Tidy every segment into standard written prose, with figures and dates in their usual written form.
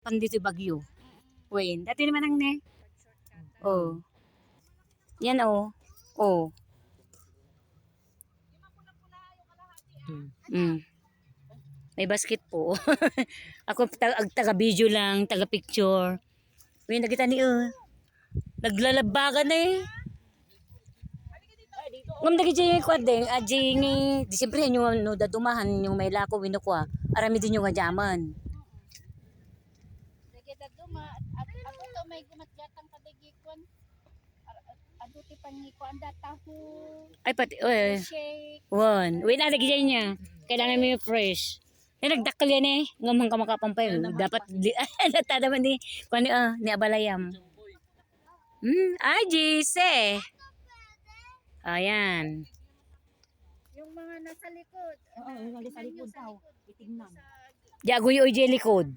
Pandito Bagyo. Wayne. Dati naman ang ne. Oh. Yan oh. Oh. Mm. May basket po. Ako taga-video lang, taga-picture. Wayne, nakita ni naglalabagan na eh. Ngam dagi jay ko ding ajing di siyempre yung no dadumahan yung may lako winukwa. Arami din yung gajaman. Dagi daduma ato to may gumatgatang kadigikon. Ato ti pangiko anda tahu. Ay pati Shake. one. Wait na lagi jay niya. Kailangan mo yung fresh. Nagdakkel yan eh. Ngamang ka makapampay. Dapat natada man ni kuan ni abalayam. Ay Jise. Ayan. Yung mga nasa likod. Oo, yung nasa likod daw. Itingnan. Jagoy o jelly code.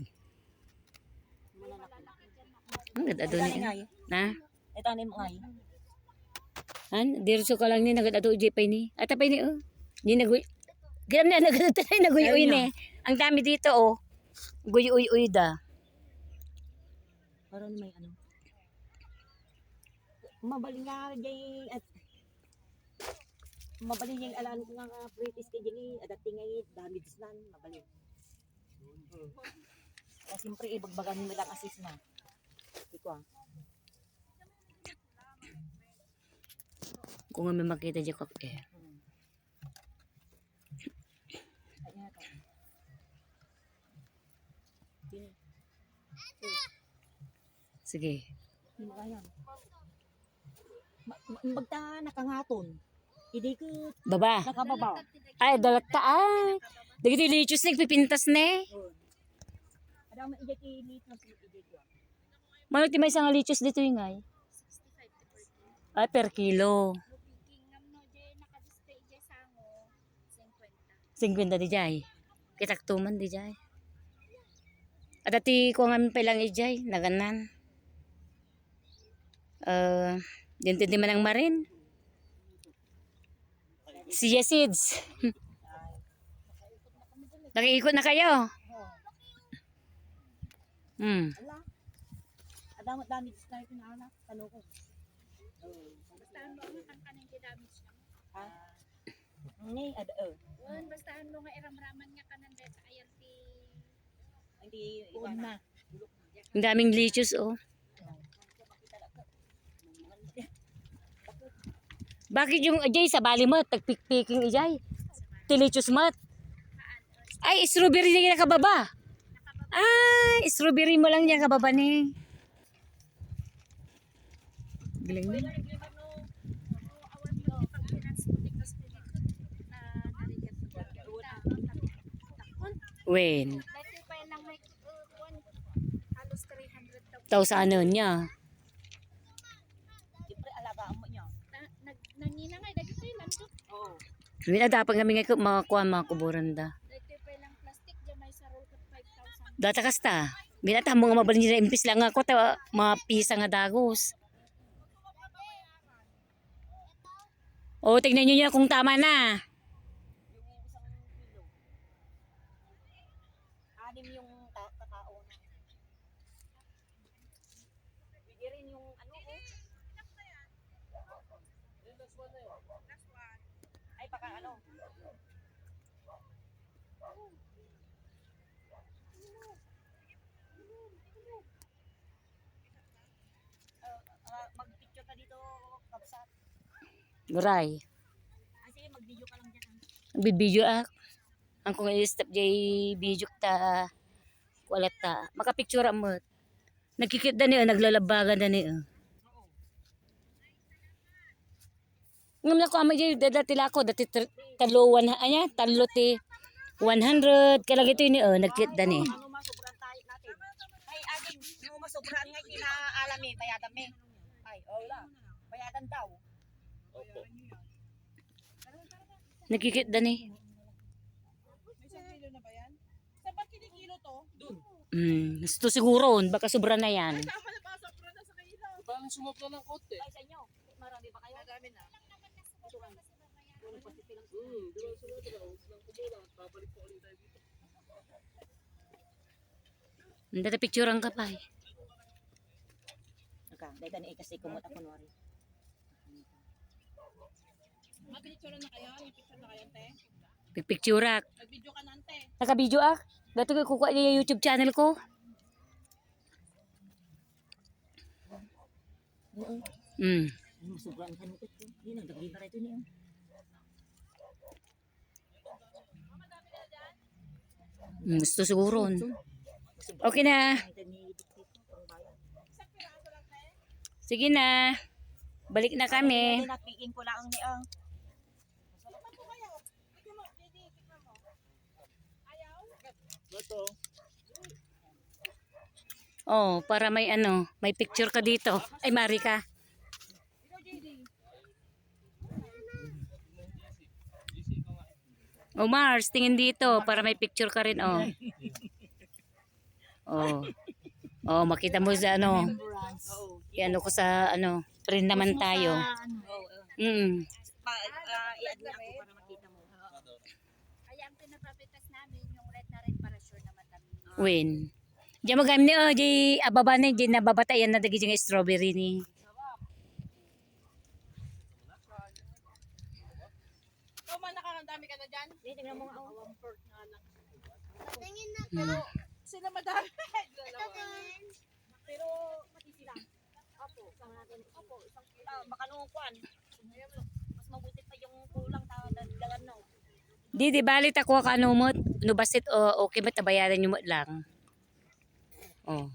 Ang ganda doon eh. Na? Ito ni mo ngay. Han, dirso ka lang ni nagad ato pay ni. Ata pay ni Ni nagoy. Gam na nagad tayo nagoy ni. Ang dami dito oh. Guy-uy da. Para may ano. Mabaling nga jay at mabaling yung alam ko nga British kay jay adating ngay damage nan mabaling. Kasi siyempre ibagbagan mo lang assist na. Iko. Kung may makita dyan ko eh. Sige. Magta nakangaton. Hindi ko Baba. nakababaw. Ay, dalat ta ay. Dagiti lichus nagpipintas ne. Ada mo ijay kay lit na ijay ko. Mano ti may isang lichus dito yung ay? 65 Ay, per kilo. Lupiging ngam no jay nakadistay jay sango 50. 50 di jay. Kitaktuman di jay. At ati ko nga pelang ijay, naganan. Dinti di man ang marin. Siya seeds. Nakiikot na kayo. Ala. Ada mo damage na ito na anak tano ko. Bastahan mo nga kan kaning damage na. Ha? Ni ada Wan bastahan mo nga iramraman nga kanan dahil sa ayan ti hindi iwan na. Ang daming lichus oh. Bakit yung ajay sa bali mo tagpik-piking ijay? Tilichus mat. Ay, strawberry din nakababa. Ay, strawberry mo lang yan kababa ni. Galing mo. awan mo ti pagpinas mo ti kastilikod na narigat mo. Wen. Dati pa lang may kuwan halos 300,000. Tao sa ano niya. Siyempre alagaan mo niya. Nangina nga dati pa lang to. Oo. Wala dapat kami nga mga kuan mga kuburan da. Dati pa lang plastic diyan may sarol kat 5,000. Data kasta. Binata mo nga mabalin nila impis lang ako ta mga pisa nga dagos. O tignan niyo kung tama na. Yung isang kilo. Anim yung kakao na. Bigyan rin yung ano oh. Ay baka ano. Mag-picture ka dito, kapsat. Guray. Sige, mag-video ka lang dyan. Bibidyo ang kung i-step jay video ta kualat ta makapicture mo. Nagkikit da niya naglalabagan da niya. Ngam na ko amay jay dati lako dati taluwan anya talo ti 100 kalagi to ni nagkit da ni. Ano masobran tayo natin? Ay, aging, yung masobran nga kinaalam eh, bayadan me. Ay, wala. Bayadan daw. Nagkikit da ni. May isang kilo na ba yan? Sa ba't kinikilo to? Doon. Gusto siguro baka sobra na yan. Tama na ba? Sobra na sa kilo. Parang sumobra ng konti. Ay, sa inyo. Marami ba kayo? Madami na. Diba sumobra? Huwag lang kumulang. Babalik po ulit tayo dito. Hindi picturean ka pa eh. Dahil na kasi kumot ako nori. Mapicture na kayo? May picture na kayo, te? Pipicturak. Nag-video ka na, te. Naka-video ah. Dato ko kukuha niya yung YouTube channel ko. Mm. Sobrang kanukot ko. Yun ang dagli para ito niya. Gusto siguro. Okay na. Sige na. Balik na kami. Napiin ko lang niya. Oh, para may ano, may picture ka dito. Ay, mari ka. Oh, Mars, tingin dito para may picture ka rin, oh. Oh. Oh, makita mo sa ano. Yan ko sa ano, print naman tayo. I-add na ako para makita mo. Kaya ang pinapapitas namin, yung red na red para sure na matamis. Win. Diyan mo gamit oh, di ababa ni di nababatayan na dagi jing strawberry ni. Ikaw man nakakandami ka na dyan? Tingnan mo nga. Tingin na. Hmm. Sila madami. Pero pati sila. Opo, isang kilo. Baka nung kuan. Mas mabuti pa yung kulang dagdagan no. Di balit ako kanumot. No basit o okay matabayaran nyo mo lang. Oh.